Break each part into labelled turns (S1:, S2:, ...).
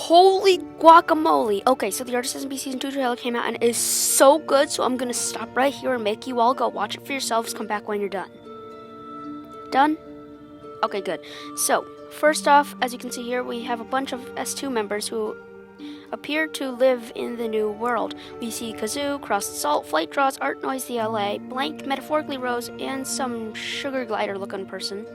S1: Holy guacamole. Okay, so the Artist SMP Season 2 trailer came out and it is so good, so I'm gonna stop right here and make you all go watch it for yourselves. Come back when you're done. Done? Okay, good. So, first off, as you can see here, we have a bunch of S2 members who appear to live in the new world. We see Kazoo, Crossed Salt, Flight Draws, Art Noise the LA, Blank, Metaphorically Rose, and some sugar glider looking person.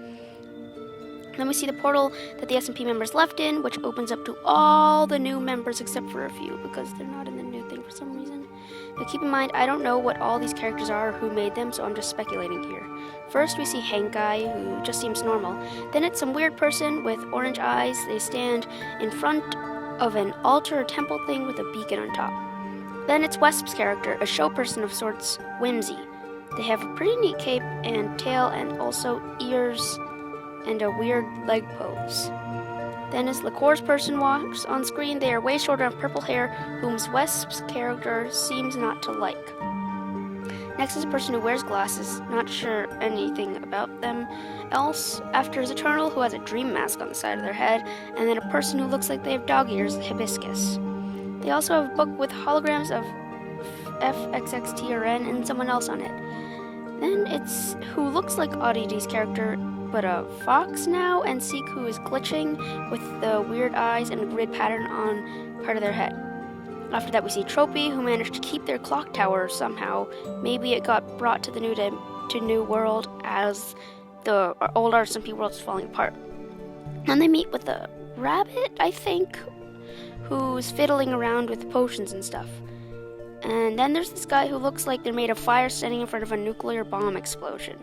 S1: Then we see the portal that the SMP members left in, which opens up to all the new members except for a few, because they're not in the new thing for some reason. Now keep in mind, I don't know what all these characters are or who made them, so I'm just speculating here. First we see Henkai, who just seems normal. Then it's some weird person with orange eyes. They stand in front of an altar or temple thing with a beacon on top. Then it's Wesp's character, a show person of sorts, Whimsy. They have a pretty neat cape and tail and also ears and a weird leg pose. Then as Liquor's person walks on screen, they are way shorter and purple hair, whom Wesp's character seems not to like. Next is a person who wears glasses, not sure anything about them else. After is Eternal, who has a dream mask on the side of their head, and then a person who looks like they have dog ears, Hibiscus. They also have a book with holograms of FXXTRN and someone else on it. Then it's who looks like ODD's character, but a fox now, and Seek, who is glitching with the weird eyes and a grid pattern on part of their head. After that we see Tropy, who managed to keep their clock tower somehow. Maybe it got brought to the new world as the old SMP world is falling apart. Then they meet with a rabbit, I think, who's fiddling around with potions and stuff. And then there's this guy who looks like they're made of fire standing in front of a nuclear bomb explosion.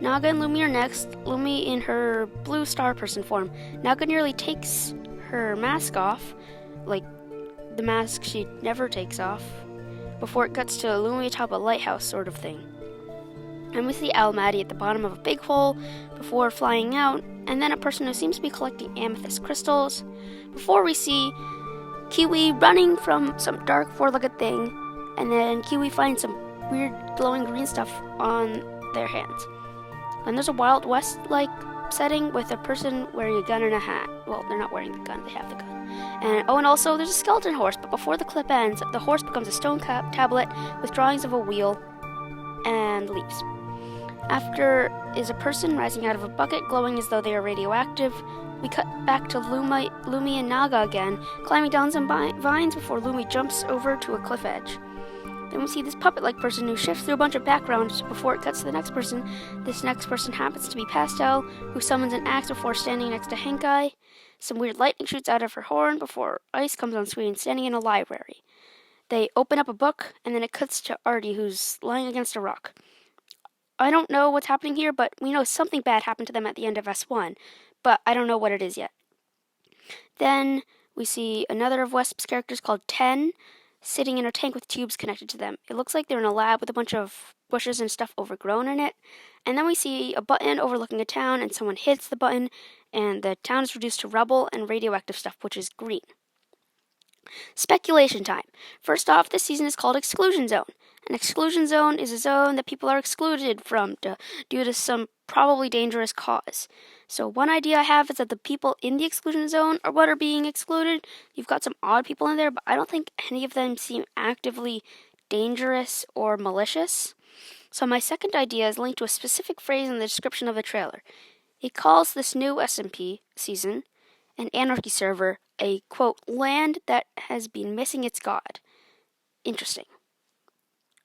S1: Naga and Lumi are next, Lumi in her blue star person form. Naga nearly takes her mask off, like the mask she never takes off, before it cuts to Lumi atop a lighthouse sort of thing. And we see Almaty at the bottom of a big hole before flying out, and then a person who seems to be collecting amethyst crystals, before we see Kiwi running from some dark four-legged thing, and then Kiwi finds some weird glowing green stuff on their hands. And there's a Wild West-like setting with a person wearing a gun and a hat. Well, they're not wearing the gun, they have the gun. And also there's a skeleton horse, but before the clip ends, the horse becomes a stone tablet with drawings of a wheel and leaves. After is a person rising out of a bucket, glowing as though they are radioactive. We cut back to Lumi and Naga again, climbing down some vines before Lumi jumps over to a cliff edge. Then we see this puppet-like person who shifts through a bunch of backgrounds before it cuts to the next person. This next person happens to be Pastel, who summons an axe before standing next to Henkai. Some weird lightning shoots out of her horn before Ice comes on screen, standing in a library. They open up a book, and then it cuts to Artie, who's lying against a rock. I don't know what's happening here, but we know something bad happened to them at the end of S1, but I don't know what it is yet. Then we see another of Wesp's characters called Ten, sitting in a tank with tubes connected to them. It looks like they're in a lab with a bunch of bushes and stuff overgrown in it. And then we see a button overlooking a town, and someone hits the button, and the town is reduced to rubble and radioactive stuff, which is green. Speculation time. First off, this season is called Exclusion Zone. An exclusion zone is a zone that people are excluded from due to some probably dangerous cause. So one idea I have is that the people in the exclusion zone are what are being excluded. You've got some odd people in there, but I don't think any of them seem actively dangerous or malicious. So my second idea is linked to a specific phrase in the description of the trailer. It calls this new SMP season an anarchy server, a, quote, land that has been missing its god. Interesting.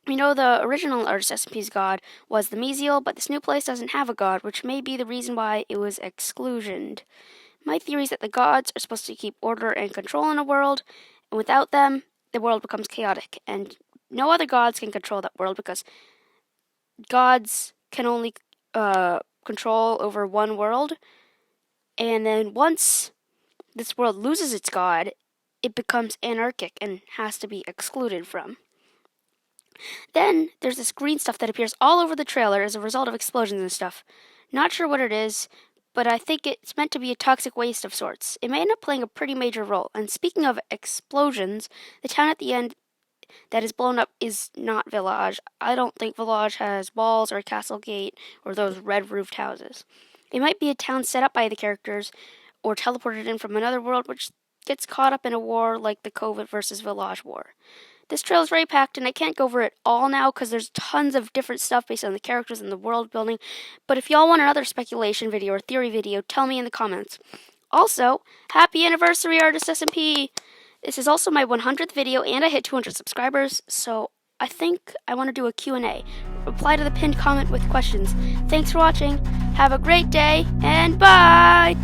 S1: We know the original Artist SMP's god was the Mesial, but this new place doesn't have a god, which may be the reason why it was exclusioned. My theory is that the gods are supposed to keep order and control in a world, and without them, the world becomes chaotic, and no other gods can control that world because gods can only control over one world, and then once this world loses its god, it becomes anarchic and has to be excluded from. Then there's this green stuff that appears all over the trailer as a result of explosions and stuff. Not sure what it is, but I think it's meant to be a toxic waste of sorts. It may end up playing a pretty major role. And speaking of explosions, the town at the end that is blown up is not Village. I don't think Village has walls or a castle gate or those red-roofed houses. It might be a town set up by the characters or teleported in from another world, which gets caught up in a war like the COVID versus Village War. This trail is very packed, and I can't go over it all now because there's tons of different stuff based on the characters and the world building. But if y'all want another speculation video or theory video, tell me in the comments. Also, happy anniversary, Artist SMP! This is also my 100th video, and I hit 200 subscribers, so I think I want to do a Q&A. Reply to the pinned comment with questions. Thanks for watching. Have a great day, and bye!